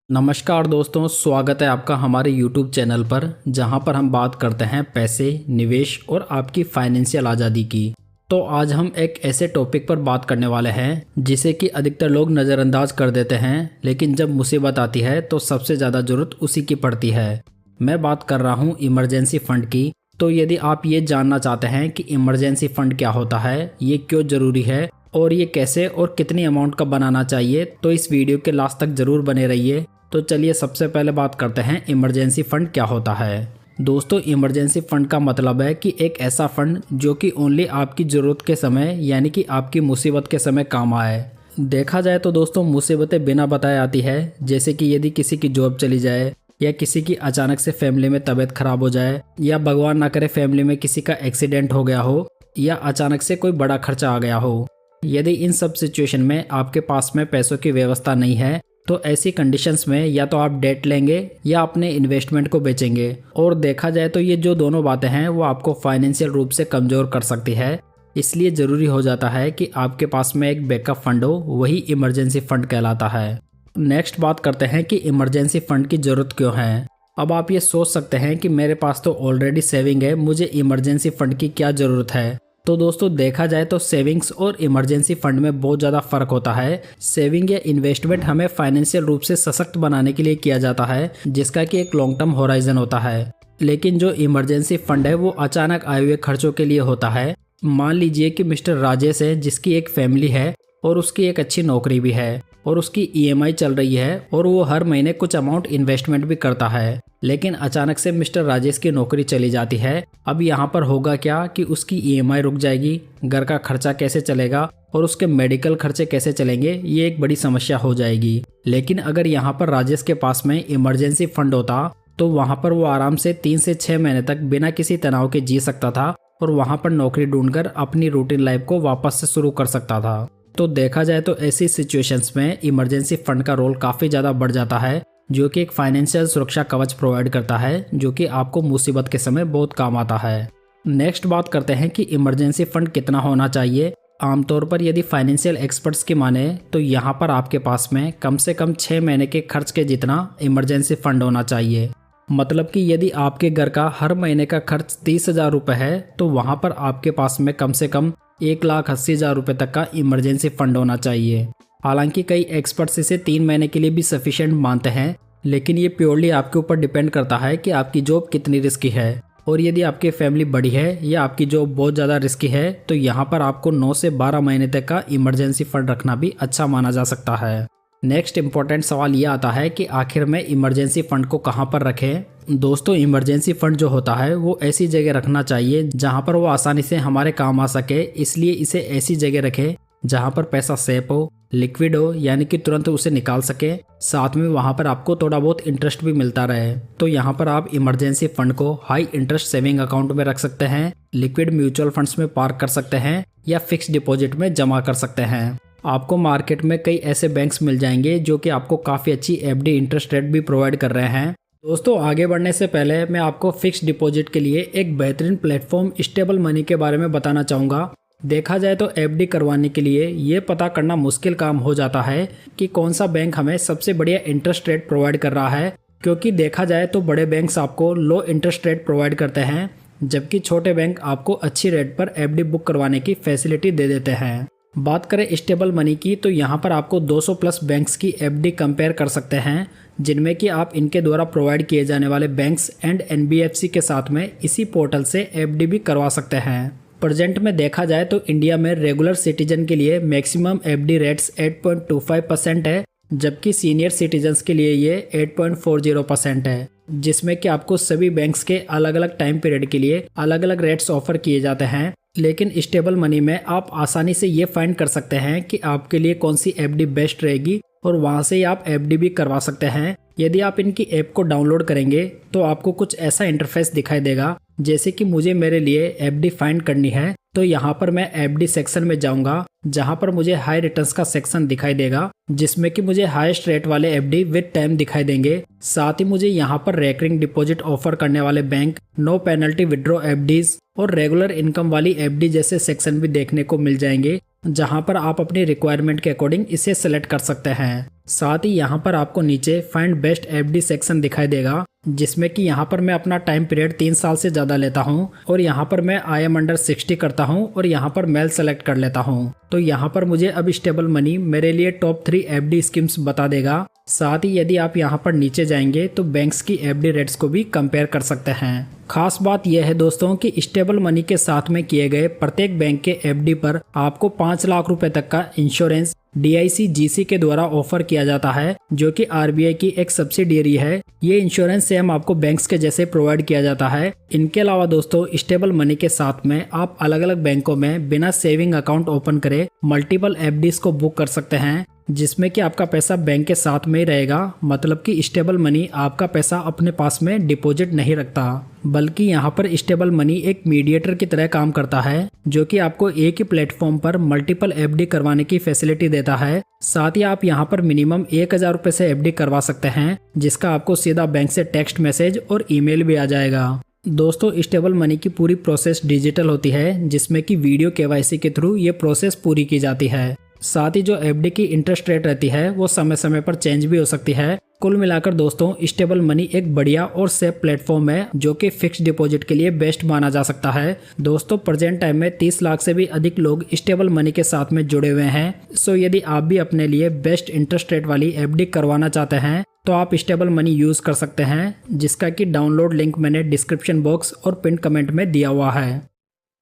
नमस्कार दोस्तों, स्वागत है आपका हमारे YouTube चैनल पर, जहां पर हम बात करते हैं पैसे, निवेश और आपकी फाइनेंशियल आज़ादी की। तो आज हम एक ऐसे टॉपिक पर बात करने वाले हैं जिसे कि अधिकतर लोग नज़रअंदाज कर देते हैं, लेकिन जब मुसीबत आती है तो सबसे ज़्यादा ज़रूरत उसी की पड़ती है। मैं बात कर रहा हूँ इमरजेंसी फ़ंड की। तो यदि आप ये जानना चाहते हैं कि इमरजेंसी फ़ंड क्या होता है, ये क्यों ज़रूरी है और ये कैसे और कितनी अमाउंट का बनाना चाहिए, तो इस वीडियो के लास्ट तक ज़रूर बने रहिए। तो चलिए सबसे पहले बात करते हैं इमरजेंसी फंड क्या होता है। दोस्तों, इमरजेंसी फंड का मतलब है कि एक ऐसा फंड जो कि ओनली आपकी ज़रूरत के समय यानी कि आपकी मुसीबत के समय काम आए। देखा जाए तो दोस्तों, मुसीबतें बिना बताए आती है, जैसे कि यदि किसी की जॉब चली जाए या किसी की अचानक से फैमिली में तबीयत खराब हो जाए या भगवान ना करे फैमिली में किसी का एक्सीडेंट हो गया हो या अचानक से कोई बड़ा खर्चा आ गया हो। यदि इन सब सिचुएशन में आपके पास में पैसों की व्यवस्था नहीं है तो ऐसी कंडीशंस में या तो आप डेट लेंगे या अपने इन्वेस्टमेंट को बेचेंगे। और देखा जाए तो ये जो दोनों बातें हैं वो आपको फाइनेंशियल रूप से कमज़ोर कर सकती है। इसलिए ज़रूरी हो जाता है कि आपके पास में एक बैकअप फंड हो, वही इमरजेंसी फंड कहलाता है। नेक्स्ट बात करते हैं कि इमरजेंसी फंड की ज़रूरत क्यों है। अब आप ये सोच सकते हैं कि मेरे पास तो ऑलरेडी सेविंग है, मुझे इमरजेंसी फंड की क्या ज़रूरत है। तो दोस्तों, देखा जाए तो सेविंग्स और इमरजेंसी फंड में बहुत ज़्यादा फ़र्क होता है। सेविंग या इन्वेस्टमेंट हमें फाइनेंशियल रूप से सशक्त बनाने के लिए किया जाता है, जिसका कि एक लॉन्ग टर्म होराइजन होता है। लेकिन जो इमरजेंसी फंड है वो अचानक आए हुए खर्चों के लिए होता है। मान लीजिए कि मिस्टर राजेश है, जिसकी एक फैमिली है और उसकी एक अच्छी नौकरी भी है और उसकी ईएमआई चल रही है और वो हर महीने कुछ अमाउंट इन्वेस्टमेंट भी करता है। लेकिन अचानक से मिस्टर राजेश की नौकरी चली जाती है। अब यहाँ पर होगा क्या कि उसकी ईएमआई रुक जाएगी, घर का खर्चा कैसे चलेगा और उसके मेडिकल खर्चे कैसे चलेंगे, ये एक बड़ी समस्या हो जाएगी। लेकिन अगर यहाँ पर राजेश के पास में इमरजेंसी फंड होता तो वहाँ पर वो आराम से 3 से 6 महीने तक बिना किसी तनाव के जी सकता था और वहाँ पर नौकरी ढूंढकर अपनी रूटीन लाइफ को वापस से शुरू कर सकता था। तो देखा जाए तो ऐसी सिचुएशंस में इमरजेंसी फंड का रोल काफ़ी ज़्यादा बढ़ जाता है, जो कि एक फाइनेंशियल सुरक्षा कवच प्रोवाइड करता है, जो कि आपको मुसीबत के समय बहुत काम आता है। नेक्स्ट बात करते हैं कि इमरजेंसी फंड कितना होना चाहिए। आमतौर पर यदि फाइनेंशियल एक्सपर्ट्स की माने तो यहाँ पर आपके पास में कम से कम 6 महीने के खर्च के जितना इमरजेंसी फंड होना चाहिए। मतलब कि यदि आपके घर का हर महीने का खर्च 30,000 रुपये है तो वहाँ पर आपके पास में कम से कम 1,80,000 रुपये तक का इमरजेंसी फंड होना चाहिए। हालांकि कई एक्सपर्ट्स इसे 3 महीने के लिए भी सफिशिएंट मानते हैं, लेकिन ये प्योरली आपके ऊपर डिपेंड करता है कि आपकी जॉब कितनी रिस्की है। और यदि आपकी फैमिली बड़ी है या आपकी जॉब बहुत ज़्यादा रिस्की है तो यहाँ पर आपको 9 से 12 महीने तक का इमरजेंसी फंड रखना भी अच्छा माना जा सकता है। नेक्स्ट इम्पोर्टेंट सवाल ये आता है कि आखिर में इमरजेंसी फंड को कहाँ पर रखें। दोस्तों, इमरजेंसी फंड जो होता है वो ऐसी जगह रखना चाहिए जहाँ पर वो आसानी से हमारे काम आ सके। इसलिए इसे ऐसी जगह रखें जहाँ पर पैसा सेफ हो, लिक्विड हो, यानी कि तुरंत उसे निकाल सके, साथ में वहाँ पर आपको थोड़ा बहुत इंटरेस्ट भी मिलता रहे। तो यहाँ पर आप इमरजेंसी फंड को हाई इंटरेस्ट सेविंग अकाउंट में रख सकते हैं, लिक्विड म्यूचुअल फंड्स में पार्क कर सकते हैं या फिक्स डिपॉजिट में जमा कर सकते हैं। आपको मार्केट में कई ऐसे बैंक्स मिल जाएंगे जो कि आपको काफ़ी अच्छी एफडी इंटरेस्ट रेट भी प्रोवाइड कर रहे हैं। दोस्तों, आगे बढ़ने से पहले मैं आपको फिक्स डिपॉजिट के लिए एक बेहतरीन प्लेटफॉर्म स्टेबल मनी के बारे में बताना चाहूँगा। देखा जाए तो एफडी करवाने के लिए ये पता करना मुश्किल काम हो जाता है कि कौन सा बैंक हमें सबसे बढ़िया इंटरेस्ट रेट प्रोवाइड कर रहा है, क्योंकि देखा जाए तो बड़े बैंक्स आपको लो इंटरेस्ट रेट प्रोवाइड करते हैं, जबकि छोटे बैंक आपको अच्छी रेट पर एफडी बुक करवाने की फैसिलिटी दे देते हैं। बात करें स्टेबल मनी की तो यहाँ पर आपको 200 प्लस बैंक्स की एफडी कंपेयर कर सकते हैं, जिनमें कि आप इनके द्वारा प्रोवाइड किए जाने वाले बैंक्स एंड एनबीएफसी के साथ में इसी पोर्टल से एफडी भी करवा सकते हैं। प्रेजेंट में देखा जाए तो इंडिया में रेगुलर सिटीजन के लिए मैक्सिमम एफडी रेट्स 8.25% है, जबकि सीनियर सिटीजन्स के लिए ये 8.40% है, जिसमें कि आपको सभी बैंक्स के अलग अलग टाइम पीरियड के लिए अलग अलग रेट्स ऑफर किए जाते हैं। लेकिन स्टेबल मनी में आप आसानी से ये फाइंड कर सकते हैं कि आपके लिए कौन सी एफडी बेस्ट रहेगी और वहाँ से ही आप एफडी भी करवा सकते हैं। यदि आप इनकी ऐप को डाउनलोड करेंगे तो आपको कुछ ऐसा इंटरफेस दिखाई देगा जैसे कि मुझे मेरे लिए एफडी फाइंड करनी है तो यहाँ पर मैं एफडी सेक्शन में जाऊंगा, जहाँ पर मुझे हाई रिटर्न्स का सेक्शन दिखाई देगा, जिसमें कि मुझे हाईएस्ट रेट वाले एफडी विद टाइम दिखाई देंगे। साथ ही मुझे यहाँ पर रेकरिंग डिपॉजिट ऑफर करने वाले bank, no penalty withdraw FDs और रेगुलर इनकम वाली एफडी जैसे सेक्शन भी देखने को मिल जाएंगे, जहां पर आप अपनी रिक्वायरमेंट के अकॉर्डिंग इसे सेलेक्ट कर सकते हैं। साथ ही यहां पर आपको नीचे फाइंड बेस्ट एफडी सेक्शन दिखाई देगा, जिसमें कि यहां पर मैं अपना टाइम पीरियड 3 साल से ज़्यादा लेता हूं और यहां पर मैं आई एम अंडर 60 करता हूं और यहां पर मेल सेलेक्ट कर लेता हूं। तो यहां पर मुझे अब स्टेबल मनी मेरे लिए टॉप 3 एफडी स्कीम्स बता देगा। साथ ही यदि आप यहां पर नीचे जाएंगे तो बैंक्स की एफडी रेट्स को भी कंपेयर कर सकते हैं। खास बात यह है दोस्तों कि स्टेबल मनी के साथ में किए गए प्रत्येक बैंक के एफडी पर आपको 5 लाख रुपए तक का इंश्योरेंस DICGC के द्वारा ऑफर किया जाता है, जो कि RBI की एक सब्सिडियरी है। ये इंश्योरेंस सेम आपको बैंक्स के जैसे प्रोवाइड किया जाता है। इनके अलावा दोस्तों स्टेबल मनी के साथ में आप अलग अलग बैंकों में बिना सेविंग अकाउंट ओपन करे मल्टीपल एफडीज को बुक कर सकते हैं, जिसमें कि आपका पैसा बैंक के साथ में ही रहेगा। मतलब कि स्टेबल मनी आपका पैसा अपने पास में डिपॉजिट नहीं रखता, बल्कि यहाँ पर स्टेबल मनी एक मीडिएटर की तरह काम करता है, जो कि आपको एक ही प्लेटफॉर्म पर मल्टीपल एफडी करवाने की फैसिलिटी देता है। साथ ही आप यहाँ पर मिनिमम 1000 रुपए से एफडी करवा सकते हैं, जिसका आपको सीधा बैंक से टेक्स्ट मैसेज और ईमेल भी आ जाएगा। दोस्तों स्टेबल मनी की पूरी प्रोसेस डिजिटल होती है, जिसमें कि वीडियो KYC के थ्रू ये प्रोसेस पूरी की जाती है। साथ ही जो एफडी की इंटरेस्ट रेट रहती है वो समय समय पर चेंज भी हो सकती है। कुल मिलाकर दोस्तों स्टेबल मनी एक बढ़िया और सेफ प्लेटफॉर्म है, जो कि फिक्स डिपॉजिट के लिए बेस्ट माना जा सकता है। दोस्तों प्रेजेंट टाइम में 30 लाख से भी अधिक लोग स्टेबल मनी के साथ में जुड़े हुए हैं। सो यदि आप भी अपने लिए बेस्ट इंटरेस्ट रेट वाली एफडी करवाना चाहते हैं तो आप स्टेबल मनी यूज कर सकते हैं, जिसका कि डाउनलोड लिंक मैंने डिस्क्रिप्शन बॉक्स और पिन कमेंट में दिया हुआ है।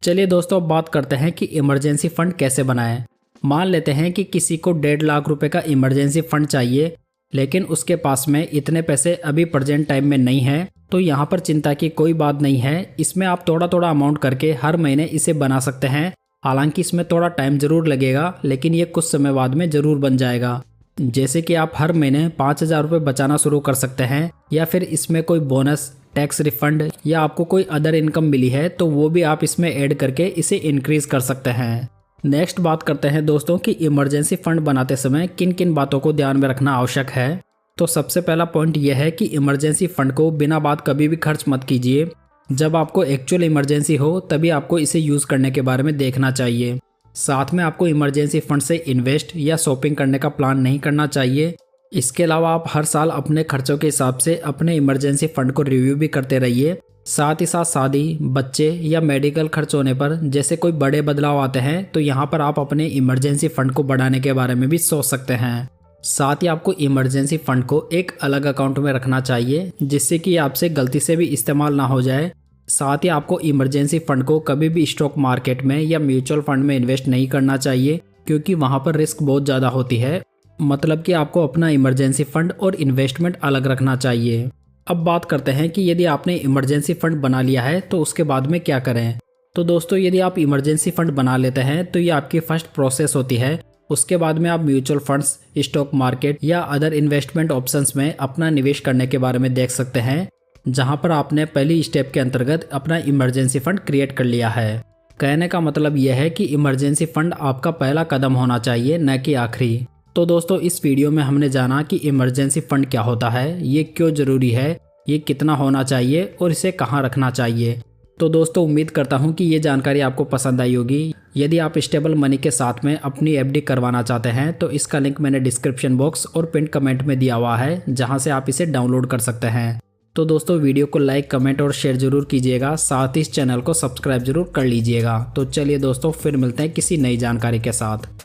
चलिए दोस्तों अब बात करते हैं कि इमरजेंसी फंड कैसे बनाएं। मान लेते हैं कि किसी को 1.5 लाख रुपए का इमरजेंसी फंड चाहिए, लेकिन उसके पास में इतने पैसे अभी प्रेजेंट टाइम में नहीं है। तो यहाँ पर चिंता की कोई बात नहीं है। इसमें आप थोड़ा थोड़ा अमाउंट करके हर महीने इसे बना सकते हैं। हालांकि इसमें थोड़ा टाइम जरूर लगेगा, लेकिन ये कुछ समय बाद में जरूर बन जाएगा। जैसे कि आप हर महीने 5000 रुपये बचाना शुरू कर सकते हैं, या फिर इसमें कोई बोनस, टैक्स रिफंड या आपको कोई अदर इनकम मिली है तो वो भी आप इसमें ऐड करके इसे इंक्रीज कर सकते हैं। नेक्स्ट बात करते हैं दोस्तों कि इमरजेंसी फंड बनाते समय किन किन बातों को ध्यान में रखना आवश्यक है। तो सबसे पहला पॉइंट यह है कि इमरजेंसी फंड को बिना बात कभी भी खर्च मत कीजिए। जब आपको एक्चुअल इमरजेंसी हो तभी आपको इसे यूज़ करने के बारे में देखना चाहिए। साथ में आपको इमरजेंसी फंड से इन्वेस्ट या शॉपिंग करने का प्लान नहीं करना चाहिए। इसके अलावा आप हर साल अपने खर्चों के हिसाब से अपने इमरजेंसी फंड को रिव्यू भी करते रहिए। साथ ही साथ शादी, बच्चे या मेडिकल खर्च होने पर जैसे कोई बड़े बदलाव आते हैं तो यहाँ पर आप अपने इमरजेंसी फंड को बढ़ाने के बारे में भी सोच सकते हैं। साथ ही आपको इमरजेंसी फंड को एक अलग अकाउंट में रखना चाहिए, जिससे कि आपसे गलती से भी इस्तेमाल ना हो जाए। साथ ही आपको इमरजेंसी फंड को कभी भी स्टॉक मार्केट में या म्यूचुअल फंड में इन्वेस्ट नहीं करना चाहिए, क्योंकि वहाँ पर रिस्क बहुत ज़्यादा होती है। मतलब कि आपको अपना इमरजेंसी फंड और इन्वेस्टमेंट अलग रखना चाहिए। अब बात करते हैं कि यदि आपने इमरजेंसी फंड बना लिया है तो उसके बाद में क्या करें। तो दोस्तों यदि आप इमरजेंसी फंड बना लेते हैं तो ये आपकी फर्स्ट प्रोसेस होती है। उसके बाद में आप म्यूचुअल फंड्स, स्टॉक मार्केट या अदर इन्वेस्टमेंट ऑप्शंस में अपना निवेश करने के बारे में देख सकते हैं, जहां पर आपने पहली स्टेप के अंतर्गत अपना इमरजेंसी फंड क्रिएट कर लिया है। कहने का मतलब यह है कि इमरजेंसी फंड आपका पहला कदम होना चाहिए, न कि आखिरी। तो दोस्तों इस वीडियो में हमने जाना कि इमरजेंसी फंड क्या होता है, ये क्यों ज़रूरी है, ये कितना होना चाहिए और इसे कहाँ रखना चाहिए। तो दोस्तों उम्मीद करता हूँ कि ये जानकारी आपको पसंद आई होगी। यदि आप स्टेबल मनी के साथ में अपनी एफडी करवाना चाहते हैं तो इसका लिंक मैंने डिस्क्रिप्शन बॉक्स और पिन कमेंट में दिया हुआ है, जहाँ से आप इसे डाउनलोड कर सकते हैं। तो दोस्तों वीडियो को लाइक, कमेंट और शेयर जरूर कीजिएगा। साथ ही इस चैनल को सब्सक्राइब जरूर कर लीजिएगा। तो चलिए दोस्तों फिर मिलते हैं किसी नई जानकारी के साथ।